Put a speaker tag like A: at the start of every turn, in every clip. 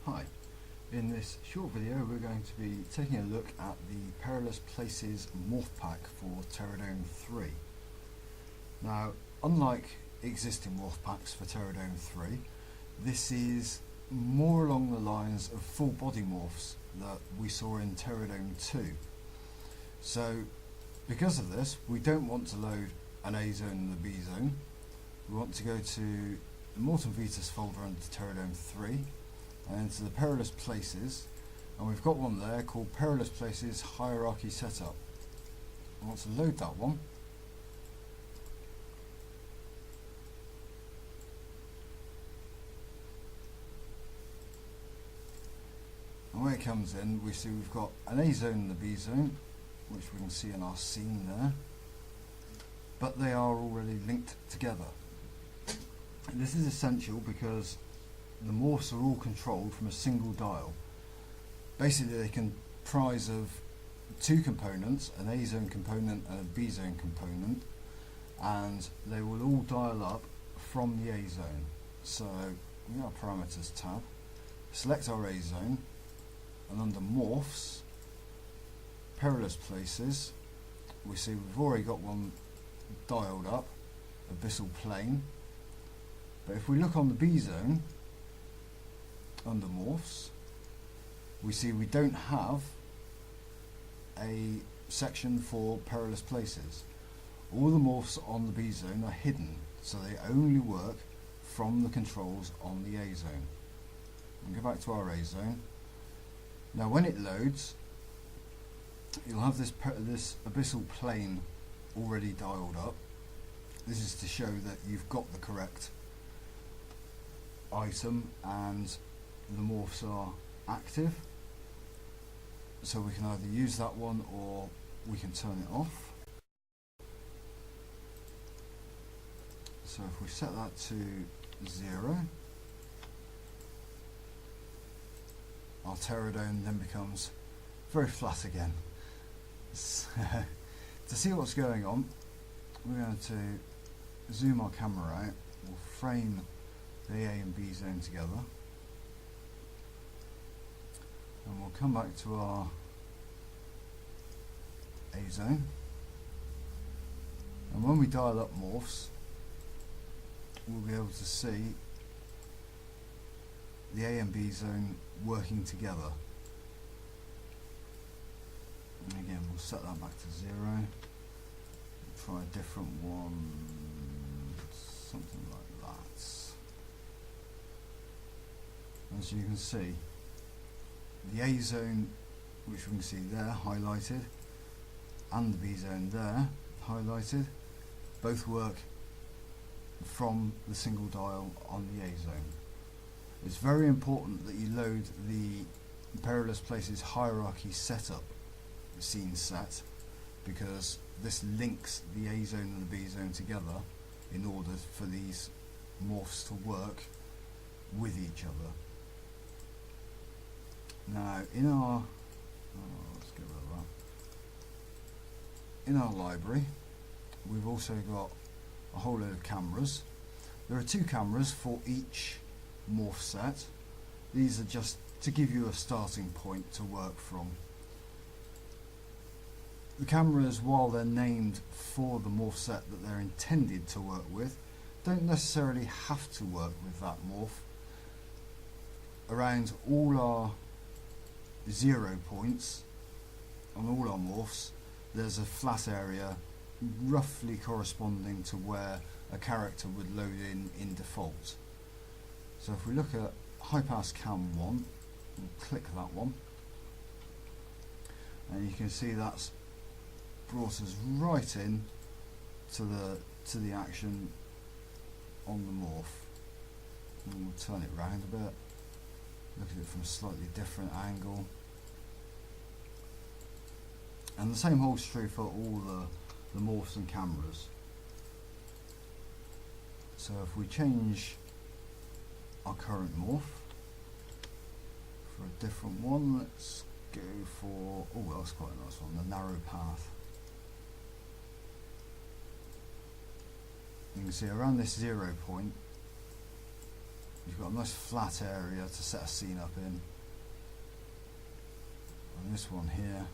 A: Hi, in this short video we're going to be taking a look at the Perilous Places Morph Pack for Terradome 3. Now, unlike existing Morph Packs for Terradome 3, this is more along the lines of full body morphs that we saw in Terradome 2. So, because of this, we don't want to load an A zone and a B zone. We want to go to the Mortem Vetus folder under Terradome 3 and into the Perilous Places, and we've got one there called Perilous Places Hierarchy Setup. I want to load that one. And when it comes in, we see we've got an A zone and a B zone, which we can see in our scene there, but they are already linked together. And this is essential because the morphs are all controlled from a single dial. Basically, they comprise of two components, an A zone component and a B zone component, and they will all dial up from the A zone. So we have our parameters tab, select our A zone, and under morphs, Perilous Places, we see we've already got one dialed up, abyssal plane. But if we look on the B zone, under morphs, we see we don't have a section for Perilous Places. All the morphs on the B zone are hidden, so they only work from the controls on the A zone. And go back to our A zone. Now when it loads, you'll have this abyssal plane already dialed up. This is to show that you've got the correct item and the morphs are active, so we can either use that one or we can turn it off. So if we set that to 0, our Terradome then becomes very flat again. To see what's going on, we're going to zoom our camera out. We'll frame the A and B zone together, and we'll come back to our A zone, and when we dial up morphs, we'll be able to see the A and B zone working together. And again, we'll set that back to 0. We'll try a different one, something like that. As you can see, the A zone, which we can see there highlighted, and the B zone there highlighted, both work from the single dial on the A zone. It's very important that you load the Perilous Places Hierarchy Setup scene set, because this links the A zone and the B zone together in order for these morphs to work with each other. Now in our let's get rid of that. In our library, we've also got a whole load of cameras. There are 2 cameras for each morph set. These are just to give you a starting point to work from. The cameras, while they're named for the morph set that they're intended to work with, don't necessarily have to work with that morph. Around all our 0 points on all our morphs, there's a flat area roughly corresponding to where a character would load in default. So if we look at High Pass Cam 1, we'll click that one, and you can see that's brought us right in to the action on the morph. And we'll turn it round a bit, look at it from a slightly different angle, and the same holds true for all the morphs and cameras. So if we change our current morph for a different one, let's go for, oh, that's quite a nice one, the narrow path. You can see around this 0 point You've got a nice flat area to set a scene up in. And this one here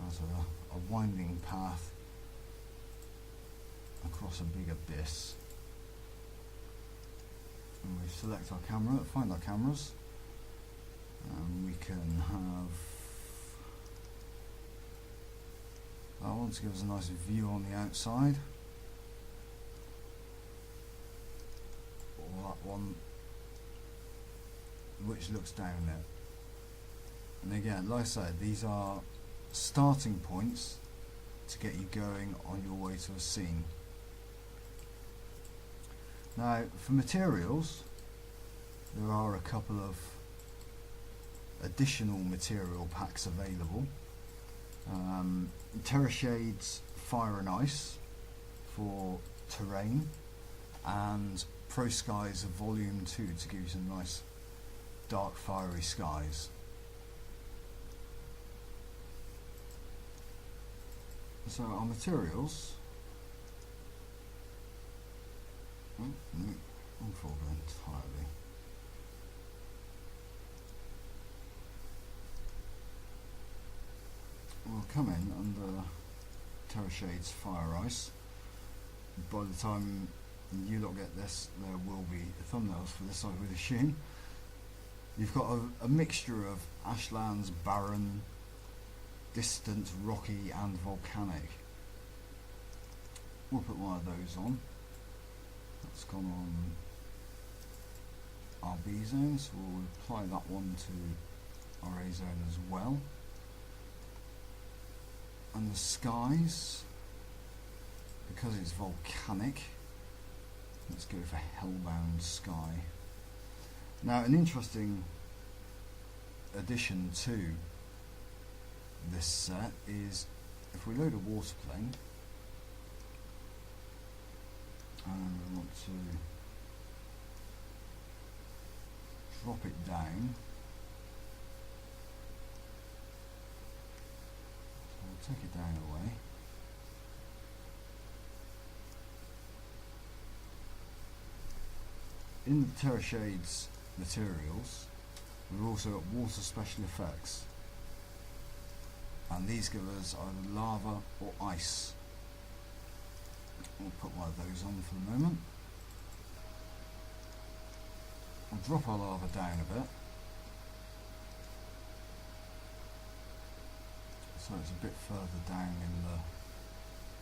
A: has a winding path across a big abyss. And we select our camera, find our cameras, and we can have that one to give us a nice view on the outside, or that one which looks down it. And again, like I said, these are starting points to get you going on your way to a scene. Now, for materials, there are a couple of additional material packs available. Terra Shades Fire and Ice for terrain, and Pro Skies Volume 2 to give you some nice dark fiery skies. So our materials, unfold entirely. Will come in under Terra Shades Fire Ice. By the time you lot get this, there will be thumbnails for this, I would assume. You've got a mixture of ashlands, barren, distant, rocky and volcanic. We'll put one of those on. That's gone on our B zone, so we'll apply that one to our A zone as well. And the skies, because it's volcanic, let's go for Hellbound Sky. Now, an interesting addition to this set is if we load a water plane and we want to drop it down, so we'll take it down away. In the Terra Shades materials, we've also got water special effects, and these give us either lava or ice. We'll put one of those on for the moment. We'll drop our lava down a bit, so it's a bit further down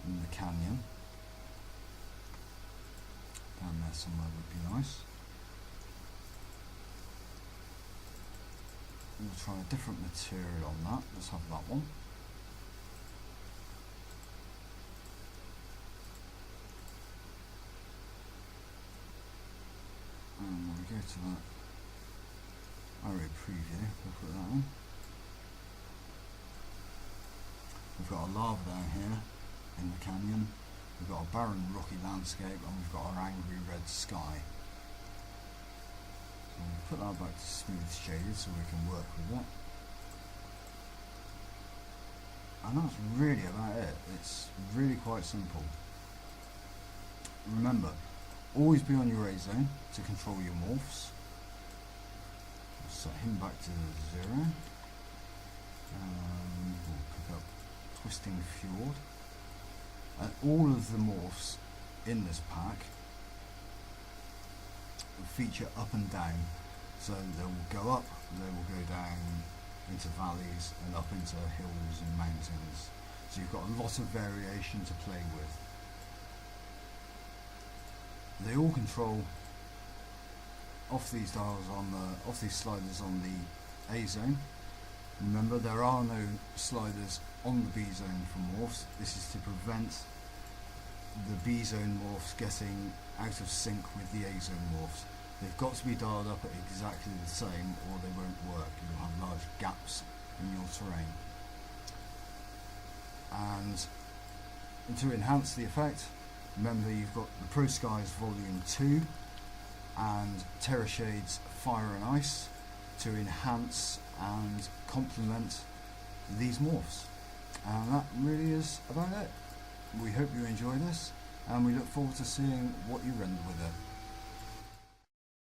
A: in the canyon. Down there somewhere would be nice. We'll try a different material on that. Let's have that one. And when we go to that area preview, we'll put that in. We've got our lava down here in the canyon. We've got a barren rocky landscape, and we've got our angry red sky. So we'll put that back to smooth shaded so we can work with it. And that's really about it. It's really quite simple. Remember, always be on your A zone to control your morphs. We'll set him back to 0. We'll pick up Twisting Fjord. And all of the morphs in this pack feature up and down, so they will go up, they will go down into valleys and up into hills and mountains, so you've got a lot of variation to play with. They all control off these dials off these sliders on the A zone. Remember, there are no sliders on the B zone for morphs. This is to prevent the B zone morphs getting out of sync with the A zone morphs. They've got to be dialed up at exactly the same, or they won't work. You'll have large gaps in your terrain. And to enhance the effect, remember you've got the Pro Skies Volume 2 and Terra Shades Fire and Ice to enhance and complement these morphs. And that really is about it. We hope you enjoy this. and we look forward to seeing what you render with it.